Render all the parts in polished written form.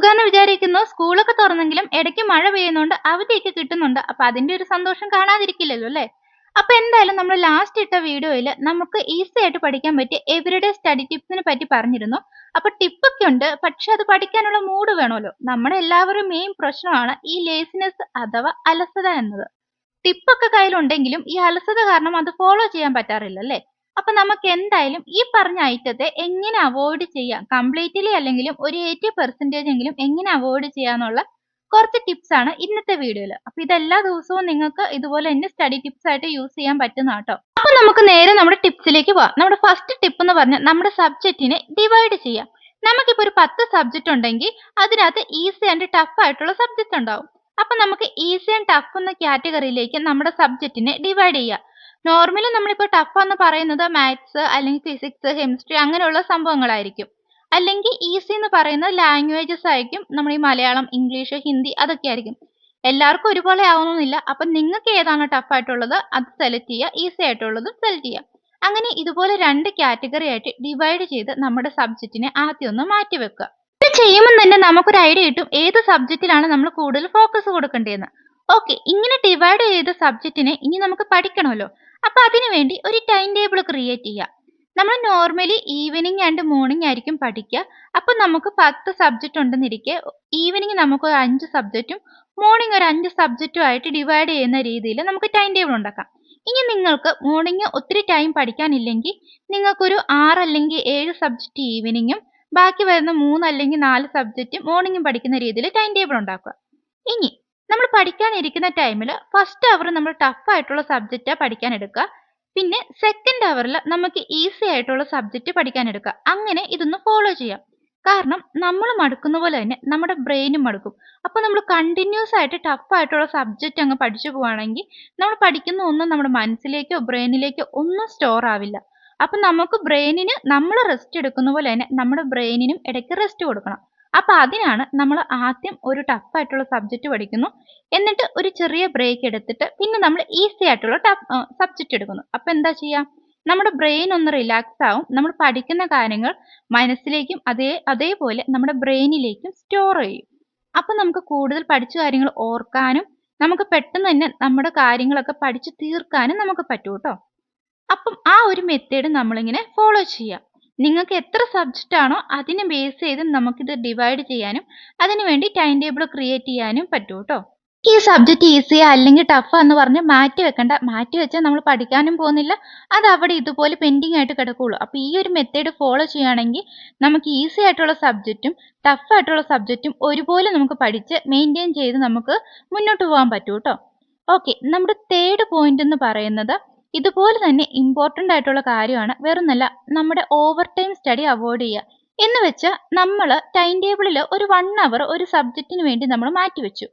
സുഖാന്ന് വിചാരിക്കുന്നു. സ്കൂളൊക്കെ തുറന്നെങ്കിലും ഇടയ്ക്ക് മഴ പെയ്യുന്നുണ്ട്, അവധിയൊക്കെ കിട്ടുന്നുണ്ട്. അപ്പൊ അതിന്റെ ഒരു സന്തോഷം കാണാതിരിക്കില്ലല്ലോ അല്ലേ? അപ്പൊ എന്തായാലും നമ്മൾ ലാസ്റ്റ് ഇട്ട വീഡിയോയിൽ നമുക്ക് ഈസി ആയിട്ട് പഠിക്കാൻ പറ്റിയ എവരിഡേ സ്റ്റഡി ടിപ്സിനെ പറ്റി പറഞ്ഞിരുന്നു. അപ്പൊ ടിപ്പൊക്കെ ഉണ്ട്, പക്ഷെ അത് പഠിക്കാനുള്ള മൂഡ് വേണമല്ലോ. നമ്മുടെ എല്ലാവരും മെയിൻ പ്രശ്നമാണ് ഈ ലേസിനെസ് അഥവാ അലസത എന്നത്. ടിപ്പൊക്കെ കയ്യിലുണ്ടെങ്കിലും ഈ അലസത കാരണം അത് ഫോളോ ചെയ്യാൻ പറ്റാറില്ല അല്ലേ? അപ്പൊ നമുക്ക് എന്തായാലും ഈ പറഞ്ഞ ഐറ്റത്തെ എങ്ങനെ അവോയ്ഡ് ചെയ്യാം, കംപ്ലീറ്റ്ലി അല്ലെങ്കിലും ഒരു 80% എങ്കിലും എങ്ങനെ അവോയ്ഡ് ചെയ്യാന്നുള്ള കുറച്ച് ടിപ്സ് ആണ് ഇന്നത്തെ വീഡിയോയിൽ. അപ്പൊ ഇതെല്ലാ ദിവസവും നിങ്ങൾക്ക് ഇതുപോലെ തന്നെ സ്റ്റഡി ടിപ്സ് ആയിട്ട് യൂസ് ചെയ്യാൻ പറ്റുന്ന കേട്ടോ. അപ്പൊ നമുക്ക് നേരെ നമ്മുടെ ടിപ്സിലേക്ക് പോവാം. നമ്മുടെ ഫസ്റ്റ് ടിപ്പ് എന്ന് പറഞ്ഞാൽ നമ്മുടെ സബ്ജക്റ്റിനെ ഡിവൈഡ് ചെയ്യാം. നമുക്കിപ്പോൾ ഒരു 10 സബ്ജക്റ്റ് ഉണ്ടെങ്കിൽ അതിനകത്ത് ഈസി ആൻഡ് ടഫ് ആയിട്ടുള്ള സബ്ജക്റ്റ് ഉണ്ടാവും. അപ്പൊ നമുക്ക് ഈസി ആൻഡ് ടഫ് എന്ന കാറ്റഗറിയിലേക്ക് നമ്മുടെ സബ്ജക്റ്റിനെ ഡിവൈഡ് ചെയ്യാം. നോർമലി നമ്മളിപ്പോൾ ടഫ് എന്ന് പറയുന്നത് മാത്സ് അല്ലെങ്കിൽ ഫിസിക്സ്, കെമിസ്ട്രി അങ്ങനെയുള്ള സംഭവങ്ങളായിരിക്കും. അല്ലെങ്കിൽ ഈസി എന്ന് പറയുന്നത് ലാംഗ്വേജസ് ആയിരിക്കും. നമ്മൾ ഈ മലയാളം, ഇംഗ്ലീഷ്, ഹിന്ദി അതൊക്കെ ആയിരിക്കും. എല്ലാവർക്കും ഒരുപോലെ ആവണമെന്നില്ല. അപ്പം നിങ്ങൾക്ക് ഏതാണ് ടഫ് ആയിട്ടുള്ളത് അത് സെലക്ട് ചെയ്യുക, ഈസി ആയിട്ടുള്ളതും സെലക്ട് ചെയ്യുക. അങ്ങനെ ഇതുപോലെ 2 കാറ്റഗറി ആയിട്ട് ഡിവൈഡ് ചെയ്ത് നമ്മുടെ സബ്ജക്റ്റിനെ ആദ്യം ഒന്ന് മാറ്റി വെക്കുക. ഇത് ചെയ്യുമ്പോൾ തന്നെ നമുക്കൊരു ഐഡിയ കിട്ടും ഏത് സബ്ജക്റ്റിലാണ് നമ്മൾ കൂടുതൽ ഫോക്കസ് കൊടുക്കേണ്ടതെന്ന്. ഓക്കെ, ഇങ്ങനെ ഡിവൈഡ് ചെയ്ത സബ്ജക്റ്റിനെ ഇനി നമുക്ക് പഠിക്കണമല്ലോ. അപ്പൊ അതിനു വേണ്ടി ഒരു ടൈം ടേബിൾ ക്രിയേറ്റ് ചെയ്യുക. നമ്മൾ നോർമലി ഈവനിങ് ആൻഡ് മോർണിംഗ് ആയിരിക്കും പഠിക്കുക. അപ്പൊ നമുക്ക് 10 സബ്ജക്റ്റ് ഉണ്ടെന്നിരിക്കെ ഈവനിങ് നമുക്ക് ഒരു 5 സബ്ജക്റ്റും മോർണിംഗ് ഒരു 5 സബ്ജക്റ്റും ആയിട്ട് ഡിവൈഡ് ചെയ്യുന്ന രീതിയിൽ നമുക്ക് ടൈം ടേബിൾ ഉണ്ടാക്കാം. ഇനി നിങ്ങൾക്ക് മോർണിംഗ് ഒത്തിരി ടൈം പഠിക്കാനില്ലെങ്കിൽ നിങ്ങൾക്കൊരു 6 അല്ലെങ്കിൽ 7 സബ്ജക്റ്റ് ഈവനിങ്ങും ബാക്കി വരുന്ന 3 അല്ലെങ്കിൽ 4 സബ്ജക്റ്റ് മോർണിംഗും പഠിക്കുന്ന രീതിയിൽ ടൈം ടേബിൾ ഉണ്ടാക്കുക. ഇനി നമ്മൾ പഠിക്കാനിരിക്കുന്ന ടൈമിൽ ഫസ്റ്റ് അവർ നമ്മൾ ടഫ് ആയിട്ടുള്ള സബ്ജക്റ്റാണ് പഠിക്കാൻ എടുക്കുക. പിന്നെ സെക്കൻഡ് അവറിൽ നമുക്ക് ഈസി ആയിട്ടുള്ള സബ്ജക്റ്റ് പഠിക്കാൻ എടുക്കുക. അങ്ങനെ ഇതൊന്ന് ഫോളോ ചെയ്യാം. കാരണം നമ്മൾ മടുക്കുന്ന പോലെ തന്നെ നമ്മുടെ ബ്രെയിനും മടുക്കും. അപ്പൊ നമ്മൾ കണ്ടിന്യൂസ് ആയിട്ട് ടഫ് ആയിട്ടുള്ള സബ്ജക്റ്റ് അങ്ങ് പഠിച്ചു പോവുകയാണെങ്കിൽ നമ്മൾ പഠിക്കുന്ന ഒന്നും നമ്മുടെ മനസ്സിലേക്കോ ബ്രെയിനിലേക്കോ ഒന്നും സ്റ്റോർ ആവില്ല. അപ്പൊ നമുക്ക് ബ്രെയിനിന് നമ്മൾ റെസ്റ്റ് എടുക്കുന്ന പോലെ തന്നെ നമ്മുടെ ബ്രെയിനിനും ഇടയ്ക്ക് റെസ്റ്റ് കൊടുക്കണം. അപ്പൊ അതിനാണ് നമ്മൾ ആദ്യം ഒരു ടഫ് ആയിട്ടുള്ള സബ്ജക്റ്റ് പഠിക്കുന്നു, എന്നിട്ട് ഒരു ചെറിയ ബ്രേക്ക് എടുത്തിട്ട് പിന്നെ നമ്മൾ ഈസി ആയിട്ടുള്ള സബ്ജക്റ്റ് എടുക്കുന്നു. അപ്പൊ എന്താ ചെയ്യാ, നമ്മുടെ ബ്രെയിൻ ഒന്ന് റിലാക്സ് ആവും. നമ്മൾ പഠിക്കുന്ന കാര്യങ്ങൾ മനസ്സിലേക്കും അതേപോലെ നമ്മുടെ ബ്രെയിനിലേക്കും സ്റ്റോർ ചെയ്യും. അപ്പൊ നമുക്ക് കൂടുതൽ പഠിച്ച കാര്യങ്ങൾ ഓർക്കാനും നമുക്ക് പെട്ടെന്ന് തന്നെ നമ്മുടെ കാര്യങ്ങളൊക്കെ പഠിച്ചു തീർക്കാനും നമുക്ക് പറ്റൂ കേട്ടോ. അപ്പം ആ ഒരു മെത്തേഡ് നമ്മളിങ്ങനെ ഫോളോ ചെയ്യാം. നിങ്ങൾക്ക് എത്ര സബ്ജക്റ്റ് ആണോ അതിനെ ബേസ് ചെയ്ത് നമുക്കിത് ഡിവൈഡ് ചെയ്യാനും അതിനുവേണ്ടി ടൈം ടേബിൾ ക്രിയേറ്റ് ചെയ്യാനും പറ്റൂ കേട്ടോ. ഈ സബ്ജക്റ്റ് ഈസിയാ അല്ലെങ്കിൽ ടഫാ എന്ന് പറഞ്ഞ് മാറ്റി വെക്കണ്ട. മാറ്റി വെച്ചാൽ നമ്മൾ പഠിക്കാനും പോകുന്നില്ല, അത് അവിടെ ഇതുപോലെ പെൻഡിങ് ആയിട്ട് കിടക്കുള്ളൂ. അപ്പൊ ഈ ഒരു മെത്തേഡ് ഫോളോ ചെയ്യുകയാണെങ്കിൽ നമുക്ക് ഈസി ആയിട്ടുള്ള സബ്ജക്റ്റും ടഫ് ആയിട്ടുള്ള സബ്ജക്റ്റും ഒരുപോലെ നമുക്ക് പഠിച്ച് മെയിൻറ്റെയിൻ ചെയ്ത് നമുക്ക് മുന്നോട്ട് പോകാൻ പറ്റൂ കേട്ടോ. ഓക്കെ, നമ്മുടെ തേർഡ് പോയിന്റ് എന്ന് പറയുന്നത് ഇതുപോലെ തന്നെ ഇമ്പോർട്ടൻ്റ് ആയിട്ടുള്ള കാര്യമാണ്. വേറൊന്നല്ല, നമ്മുടെ ഓവർ ടൈം സ്റ്റഡി അവോയ്ഡ് ചെയ്യുക. എന്ന് വെച്ചാൽ നമ്മൾ ടൈം ടേബിളിൽ ഒരു 1 അവർ ഒരു സബ്ജക്റ്റിന് വേണ്ടി നമ്മൾ മാറ്റി വെച്ചു.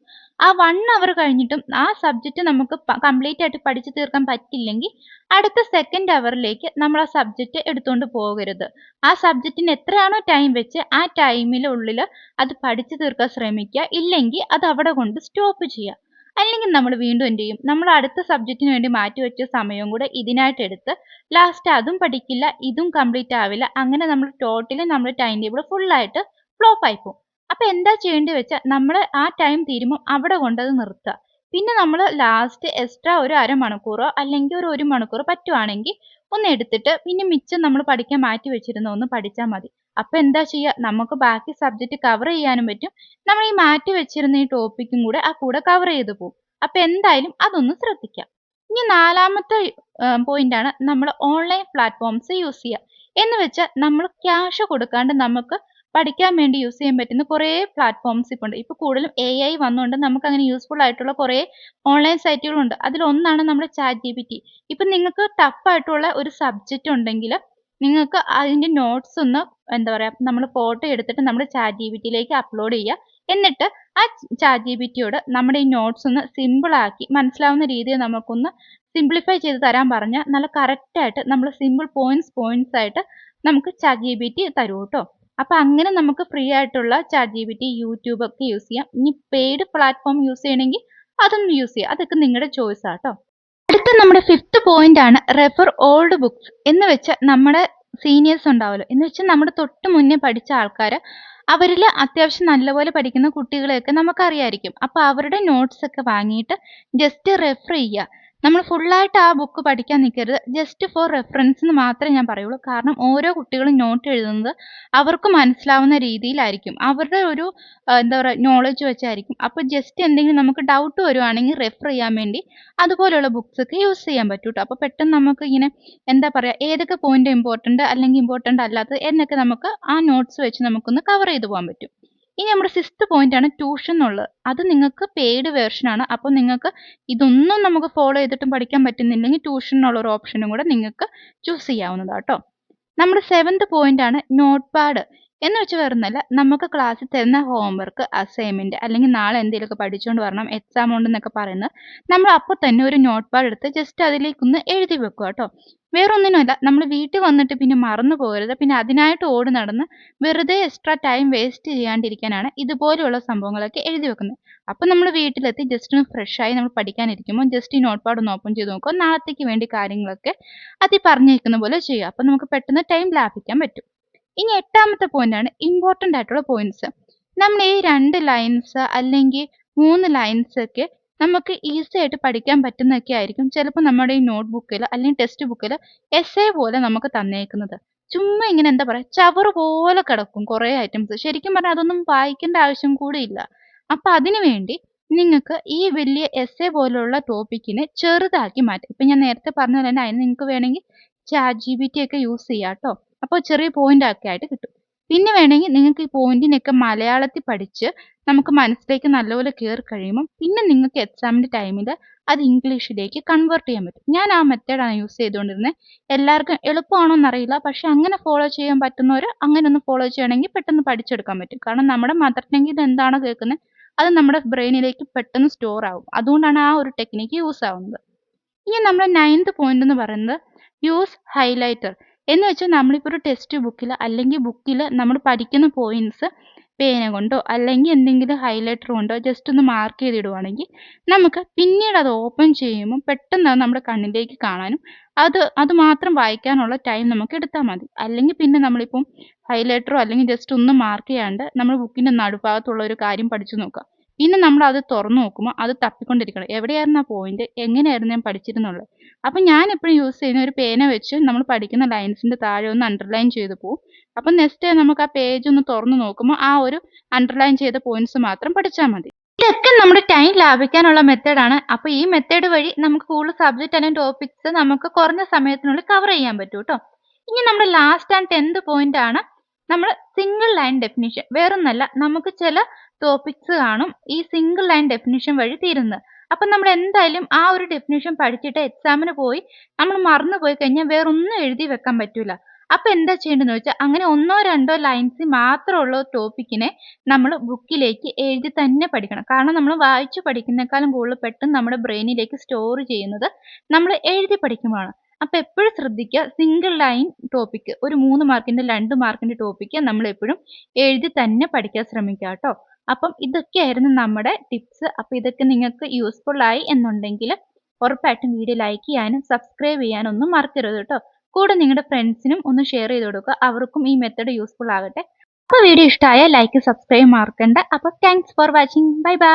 ആ 1 അവർ കഴിഞ്ഞിട്ടും ആ സബ്ജക്റ്റ് നമുക്ക് കംപ്ലീറ്റ് ആയിട്ട് പഠിച്ചു തീർക്കാൻ പറ്റില്ലെങ്കിൽ അടുത്ത സെക്കൻഡ് അവറിലേക്ക് നമ്മൾ ആ സബ്ജക്റ്റ് എടുത്തുകൊണ്ട് പോകരുത്. ആ സബ്ജക്റ്റിന് എത്രയാണോ ടൈം വെച്ച് ആ ടൈമിനുള്ളിൽ അത് പഠിച്ചു തീർക്കാൻ ശ്രമിക്കുക. ഇല്ലെങ്കിൽ അത് അവിടെ കൊണ്ട് സ്റ്റോപ്പ് ചെയ്യുക. അല്ലെങ്കിൽ നമ്മൾ വീണ്ടും എന്ത് ചെയ്യും, നമ്മൾ അടുത്ത സബ്ജക്റ്റിന് വേണ്ടി മാറ്റി വെച്ച സമയവും കൂടെ ഇതിനായിട്ട് എടുത്ത് ലാസ്റ്റ് അതും പഠിക്കില്ല, ഇതും കംപ്ലീറ്റ് ആവില്ല. അങ്ങനെ നമ്മൾ ടോട്ടലി നമ്മുടെ ടൈം ടേബിൾ ഫുള്ളായിട്ട് ഫ്ലോപ്പ് ആയി പോകും. അപ്പൊ എന്താ ചെയ്യേണ്ടത് വെച്ചാൽ നമ്മൾ ആ ടൈം തീരുമ്പോൾ അവിടെ കൊണ്ടത് നിർത്തുക. പിന്നെ നമ്മൾ ലാസ്റ്റ് എക്സ്ട്രാ ഒരു അരമണിക്കൂറോ അല്ലെങ്കിൽ ഒരു 1 മണിക്കൂറോ പറ്റുവാണെങ്കിൽ ഒന്ന് എടുത്തിട്ട് പിന്നെ മിച്ചം നമ്മൾ പഠിക്കാൻ മാറ്റി വെച്ചിരുന്ന ഒന്ന് പഠിച്ചാൽ മതി. അപ്പൊ എന്താ ചെയ്യുക, നമുക്ക് ബാക്കി സബ്ജക്റ്റ് കവർ ചെയ്യാനും പറ്റും. നമ്മൾ ഈ മാറ്റി വെച്ചിരുന്ന ഈ ടോപ്പിക്കും കൂടെ ആ കൂടെ കവർ ചെയ്ത് പോകും. അപ്പൊ എന്തായാലും അതൊന്ന് ശ്രദ്ധിക്കാം. ഇനി 4മത്തെ പോയിന്റ് ആണ് നമ്മൾ ഓൺലൈൻ പ്ലാറ്റ്ഫോംസ് യൂസ് ചെയ്യുക. എന്ന് വെച്ചാൽ നമ്മൾ ക്യാഷ് കൊടുക്കാണ്ട് നമുക്ക് പഠിക്കാൻ വേണ്ടി യൂസ് ചെയ്യാൻ പറ്റുന്ന കുറേ പ്ലാറ്റ്ഫോംസ് ഇപ്പോൾ ഉണ്ട്. ഇപ്പൊ കൂടുതലും AI വന്നുകൊണ്ട് നമുക്ക് അങ്ങനെ യൂസ്ഫുൾ ആയിട്ടുള്ള കുറേ ഓൺലൈൻ സൈറ്റുകളുണ്ട്. അതിലൊന്നാണ് നമ്മുടെ ChatGPT. ഇപ്പൊ നിങ്ങൾക്ക് ടഫ് ആയിട്ടുള്ള ഒരു സബ്ജക്റ്റ് ഉണ്ടെങ്കിൽ നിങ്ങൾക്ക് അതിന്റെ നോട്ട്സ് ഒന്ന് എന്താ പറയാ, നമ്മൾ ഫോട്ടോ എടുത്തിട്ട് നമ്മുടെ ChatGPTയിലേക്ക് അപ്ലോഡ് ചെയ്യുക. എന്നിട്ട് ആ ChatGPTയോട് നമ്മുടെ ഈ നോട്ട്സ് ഒന്ന് സിമ്പിൾ ആക്കി മനസ്സിലാവുന്ന രീതിയിൽ നമുക്കൊന്ന് സിംപ്ലിഫൈ ചെയ്ത് തരാൻ പറഞ്ഞാൽ നല്ല കറക്റ്റ് ആയിട്ട് നമ്മൾ സിമ്പിൾ പോയിന്റ്സ് ആയിട്ട് നമുക്ക് ChatGPT തരൂ കേട്ടോ. അപ്പൊ അങ്ങനെ നമുക്ക് ഫ്രീ ആയിട്ടുള്ള ChatGPT, യൂട്യൂബ് ഒക്കെ യൂസ് ചെയ്യാം. ഇനി പെയ്ഡ് പ്ലാറ്റ്ഫോം യൂസ് ചെയ്യണമെങ്കിൽ അതൊന്നും യൂസ് ചെയ്യാം. അതൊക്കെ നിങ്ങളുടെ ചോയ്സ് ആട്ടോ. അടുത്ത നമ്മുടെ 5th പോയിന്റ് ആണ് റെഫർ ഓൾഡ് ബുക്സ്. എന്ന് വെച്ചാൽ നമ്മുടെ സീനിയേഴ്സ് ഉണ്ടാവുമല്ലോ. എന്ന് വെച്ചാൽ നമ്മുടെ തൊട്ട് മുന്നേ പഠിച്ച ആൾക്കാര് അവരില് അത്യാവശ്യം നല്ലപോലെ പഠിക്കുന്ന കുട്ടികളെയൊക്കെ നമുക്കറിയായിരിക്കും. അപ്പൊ അവരുടെ നോട്ട്സ് ഒക്കെ വാങ്ങിയിട്ട് ജസ്റ്റ് റെഫർ ചെയ്യുക. നമ്മൾ ഫുള്ളായിട്ട് ആ ബുക്ക് പഠിക്കാൻ നിൽക്കരുത്. ജസ്റ്റ് ഫോർ റെഫറൻസ് എന്ന് മാത്രമേ ഞാൻ പറയുള്ളൂ. കാരണം ഓരോ കുട്ടികളും നോട്ട് എഴുതുന്നത് അവർക്ക് മനസ്സിലാവുന്ന രീതിയിലായിരിക്കും. അവരുടെ ഒരു എന്താ പറയുക നോളജ് വെച്ചായിരിക്കും. അപ്പോൾ ജസ്റ്റ് എന്തെങ്കിലും നമുക്ക് ഡൗട്ട് വരുവാണെങ്കിൽ റെഫർ ചെയ്യാൻ വേണ്ടി അതുപോലെയുള്ള ബുക്സ് ഒക്കെ യൂസ് ചെയ്യാൻ പറ്റും ട്ടോ. അപ്പോൾ പെട്ടെന്ന് നമുക്ക് ഇങ്ങനെ എന്താ പറയുക ഏതൊക്കെ പോയിന്റ് ഇമ്പോർട്ടന്റ് അല്ലെങ്കിൽ ഇമ്പോർട്ടന്റ് അല്ലാത്തത് എന്നൊക്കെ നമുക്ക് ആ നോട്ട്സ് വെച്ച് നമുക്കൊന്ന് കവർ ചെയ്ത് പോകാൻ പറ്റും. ഇനി നമ്മുടെ 6th പോയിന്റ് ആണ് ട്യൂഷൻ എന്നുള്ളത്. അത് നിങ്ങൾക്ക് പെയ്ഡ് വേർഷൻ ആണ്. അപ്പോൾ നിങ്ങൾക്ക് ഇതൊന്നും നമുക്ക് ഫോളോ ചെയ്തിട്ടും പഠിക്കാൻ പറ്റുന്നില്ലെങ്കിൽ ട്യൂഷൻ എന്നുള്ള ഒരു ഓപ്ഷനും കൂടെ നിങ്ങൾക്ക് ചൂസ് ചെയ്യാവുന്നതാണ് ട്ടോ. നമ്മുടെ 7th പോയിന്റ് ആണ് നോട്ട് പാഡ്. എന്ന് വെച്ച് വേറൊന്നുമല്ല, നമുക്ക് ക്ലാസ്സിൽ തരുന്ന ഹോംവർക്ക്, അസൈൻമെന്റ് അല്ലെങ്കിൽ നാളെ എന്തെങ്കിലുമൊക്കെ പഠിച്ചുകൊണ്ട് വരണം, എക്സാം ഉണ്ടെന്നൊക്കെ പറയുന്നത് നമ്മൾ അപ്പോൾ തന്നെ ഒരു നോട്ട് പാഡ് എടുത്ത് ജസ്റ്റ് അതിലേക്കൊന്ന് എഴുതി വെക്കുക കേട്ടോ. വേറൊന്നിനുമല്ല, നമ്മൾ വീട്ടിൽ വന്നിട്ട് പിന്നെ മറന്നു പോകരുത്. പിന്നെ അതിനായിട്ട് ഓടി നടന്ന് വെറുതെ എക്സ്ട്രാ ടൈം വേസ്റ്റ് ചെയ്യാണ്ടിരിക്കാനാണ് ഇതുപോലെയുള്ള സംഭവങ്ങളൊക്കെ എഴുതി വെക്കുന്നത്. അപ്പം നമ്മൾ വീട്ടിലെത്തി ജസ്റ്റ് ഒന്ന് ഫ്രഷ് ആയി നമ്മൾ പഠിക്കാനിരിക്കുമ്പോൾ ജസ്റ്റ് ഈ നോട്ട് പാഡ് ഒന്ന് ഓപ്പൺ ചെയ്ത് നോക്കുക. നാളത്തേക്ക് വേണ്ടി കാര്യങ്ങളൊക്കെ അതിൽ പറഞ്ഞിരിക്കുന്ന പോലെ ചെയ്യുക. അപ്പം നമുക്ക് പെട്ടെന്ന് ടൈം ലാഭിക്കാൻ പറ്റും. ഇനി 8ാമത്തെ പോയിന്റ് ആണ് ഇമ്പോർട്ടൻ്റ് ആയിട്ടുള്ള പോയിന്റ്സ്. നമ്മൾ ഈ 2 ലൈൻസ് അല്ലെങ്കിൽ 3 ലൈൻസ് ഒക്കെ നമുക്ക് ഈസി ആയിട്ട് പഠിക്കാൻ പറ്റുന്നൊക്കെ ആയിരിക്കും ചിലപ്പോൾ നമ്മുടെ ഈ നോട്ട് ബുക്കിൽ അല്ലെങ്കിൽ ടെക്സ്റ്റ് ബുക്കിൽ എസ്സേ പോലെ നമുക്ക് തന്നേക്കുന്നത്. ചുമ്മാ ഇങ്ങനെ എന്താ പറയുക ചവറ് പോലെ കിടക്കും കുറേ ഐറ്റംസ്. ശരിക്കും പറഞ്ഞാൽ അതൊന്നും വായിക്കേണ്ട ആവശ്യം കൂടി ഇല്ല. അപ്പം അതിനു വേണ്ടി നിങ്ങൾക്ക് ഈ വലിയ എസ്സേ പോലുള്ള ടോപ്പിക്കിനെ ചെറുതാക്കി മാറ്റാം. ഇപ്പം ഞാൻ നേരത്തെ പറഞ്ഞ പോലെ തന്നെ അതിന് നിങ്ങൾക്ക് വേണമെങ്കിൽ ChatGPT ഒക്കെ യൂസ് ചെയ്യാം കേട്ടോ. അപ്പോൾ ചെറിയ പോയിന്റ് ഒക്കെ ആയിട്ട് കിട്ടും. പിന്നെ വേണമെങ്കിൽ നിങ്ങൾക്ക് ഈ പോയിന്റിനൊക്കെ മലയാളത്തിൽ പഠിച്ച് നമുക്ക് മനസ്സിലേക്ക് നല്ലപോലെ കയറി കഴിയുമ്പോൾ പിന്നെ നിങ്ങൾക്ക് എക്സാമിൻ്റെ ടൈമിൽ അത് ഇംഗ്ലീഷിലേക്ക് കൺവേർട്ട് ചെയ്യാൻ പറ്റും. ഞാൻ ആ മെത്തേഡാണ് യൂസ് ചെയ്തുകൊണ്ടിരുന്നത്. എല്ലാവർക്കും എളുപ്പമാണോ എന്നറിയില്ല, പക്ഷെ അങ്ങനെ ഫോളോ ചെയ്യാൻ പറ്റുന്നവർ അങ്ങനെ ഒന്ന് ഫോളോ ചെയ്യുകയാണെങ്കിൽ പെട്ടെന്ന് പഠിച്ചെടുക്കാൻ പറ്റും. കാരണം നമ്മുടെ മദർ ടങ്ങിൽ എന്താണോ കേൾക്കുന്നത് അത് നമ്മുടെ ബ്രെയിനിലേക്ക് പെട്ടെന്ന് സ്റ്റോർ ആവും. അതുകൊണ്ടാണ് ആ ഒരു ടെക്നിക്ക് യൂസ് ആവുന്നത്. ഇനി നമ്മുടെ 9th പോയിന്റ് എന്ന് പറയുന്നത് യൂസ് ഹൈലൈറ്റർ. എന്ന് വെച്ചാൽ നമ്മളിപ്പോൾ ഒരു ടെക്സ്റ്റ് ബുക്കിൽ അല്ലെങ്കിൽ ബുക്കിൽ നമ്മൾ പഠിക്കുന്ന പോയിന്റ്സ് പേന കൊണ്ടോ അല്ലെങ്കിൽ എന്തെങ്കിലും ഹൈലൈറ്റർ കൊണ്ടോ ജസ്റ്റ് ഒന്ന് മാർക്ക് ചെയ്തിടുവാണെങ്കിൽ നമുക്ക് പിന്നീട് അത് ഓപ്പൺ ചെയ്യുമ്പോൾ പെട്ടെന്ന് അത് നമ്മുടെ കണ്ണിലേക്ക് കാണാനും അത് മാത്രം വായിക്കാനുള്ള ടൈം നമുക്ക് എടുത്താൽ മതി. അല്ലെങ്കിൽ പിന്നെ നമ്മളിപ്പം ഹൈലൈറ്ററോ അല്ലെങ്കിൽ ജസ്റ്റ് ഒന്നും മാർക്ക് ചെയ്യാണ്ട് നമ്മൾ ബുക്കിൻ്റെ നടുഭാഗത്തുള്ള ഒരു കാര്യം പഠിച്ചു നോക്കുക. പിന്നെ നമ്മൾ അത് തുറന്നു നോക്കുമ്പോൾ അത് തപ്പിക്കൊണ്ടിരിക്കണം, എവിടെയായിരുന്നു ആ പോയിന്റ്, എങ്ങനെയായിരുന്നു ഞാൻ പഠിച്ചിരുന്നുള്ളത്. അപ്പം ഞാൻ എപ്പോഴും യൂസ് ചെയ്യുന്ന ഒരു പേന വെച്ച് നമ്മൾ പഠിക്കുന്ന ലൈൻസിൻ്റെ താഴെ ഒന്ന് അണ്ടർലൈൻ ചെയ്ത് പോകും. അപ്പം നെക്സ്റ്റ് നമുക്ക് ആ പേജ് ഒന്ന് തുറന്നു നോക്കുമ്പോൾ ആ ഒരു അണ്ടർലൈൻ ചെയ്ത പോയിന്റ്സ് മാത്രം പഠിച്ചാൽ മതി. ഇതൊക്കെ നമ്മുടെ ടൈം ലാഭിക്കാനുള്ള മെത്തേഡാണ്. അപ്പോൾ ഈ മെത്തേഡ് വഴി നമുക്ക് കൂടുതൽ സബ്ജക്റ്റ് അല്ലെങ്കിൽ ടോപ്പിക്സ് നമുക്ക് കുറഞ്ഞ സമയത്തിനുള്ളിൽ കവർ ചെയ്യാൻ പറ്റും കേട്ടോ. ഇനി നമ്മുടെ ലാസ്റ്റ് ആൻഡ് 10th പോയിന്റ് ആണ് നമ്മൾ സിംഗിൾ ലൈൻ ഡെഫിനിഷൻ. വേറൊന്നല്ല, നമുക്ക് ചില ടോപ്പിക്സ് കാണും ഈ സിംഗിൾ ലൈൻ ഡെഫിനിഷൻ വഴി തീരുന്നത്. അപ്പം നമ്മൾ എന്തായാലും ആ ഒരു ഡെഫിനിഷൻ പഠിച്ചിട്ട് എക്സാമിന് പോയി നമ്മൾ മറന്നു പോയി കഴിഞ്ഞാൽ വേറൊന്നും എഴുതി വെക്കാൻ പറ്റൂല. അപ്പം എന്താ ചെയ്യേണ്ടതെന്ന് വെച്ചാൽ അങ്ങനെ 1-2 ലൈൻസ് മാത്രമുള്ള ടോപ്പിക്കിനെ നമ്മൾ ബുക്കിലേക്ക് എഴുതി തന്നെ പഠിക്കണം. കാരണം നമ്മൾ വായിച്ചു പഠിക്കുന്നേക്കാളും കൂടുതൽ പെട്ടെന്ന് നമ്മുടെ ബ്രെയിനിലേക്ക് സ്റ്റോർ ചെയ്യുന്നത് നമ്മൾ എഴുതി പഠിക്കുമ്പോഴാണ്. അപ്പം എപ്പോഴും ശ്രദ്ധിക്കുക, സിംഗിൾ ലൈൻ ടോപ്പിക്ക് ഒരു 3 മാർക്കിൻ്റെ 2 മാർക്കിൻ്റെ ടോപ്പിക്ക് നമ്മൾ എപ്പോഴും എഴുതി തന്നെ പഠിക്കാൻ ശ്രമിക്കുക കേട്ടോ. അപ്പം ഇതൊക്കെയായിരുന്നു നമ്മുടെ ടിപ്സ്. അപ്പോൾ ഇതൊക്കെ നിങ്ങൾക്ക് യൂസ്ഫുൾ ആയി എന്നുണ്ടെങ്കിൽ ഉറപ്പായിട്ടും വീഡിയോ ലൈക്ക് ചെയ്യാനും സബ്സ്ക്രൈബ് ചെയ്യാനും ഒന്നും മറക്കരുത് കേട്ടോ. കൂടെ നിങ്ങളുടെ ഫ്രണ്ട്സിനും ഒന്ന് ഷെയർ ചെയ്ത് കൊടുക്കുക, അവർക്കും ഈ മെത്തേഡ് യൂസ്ഫുൾ ആകട്ടെ. അപ്പോൾ വീഡിയോ ഇഷ്ടമായ ലൈക്ക് സബ്സ്ക്രൈബ് മറക്കണ്ട. അപ്പോൾ thanks for watching. Bye bye.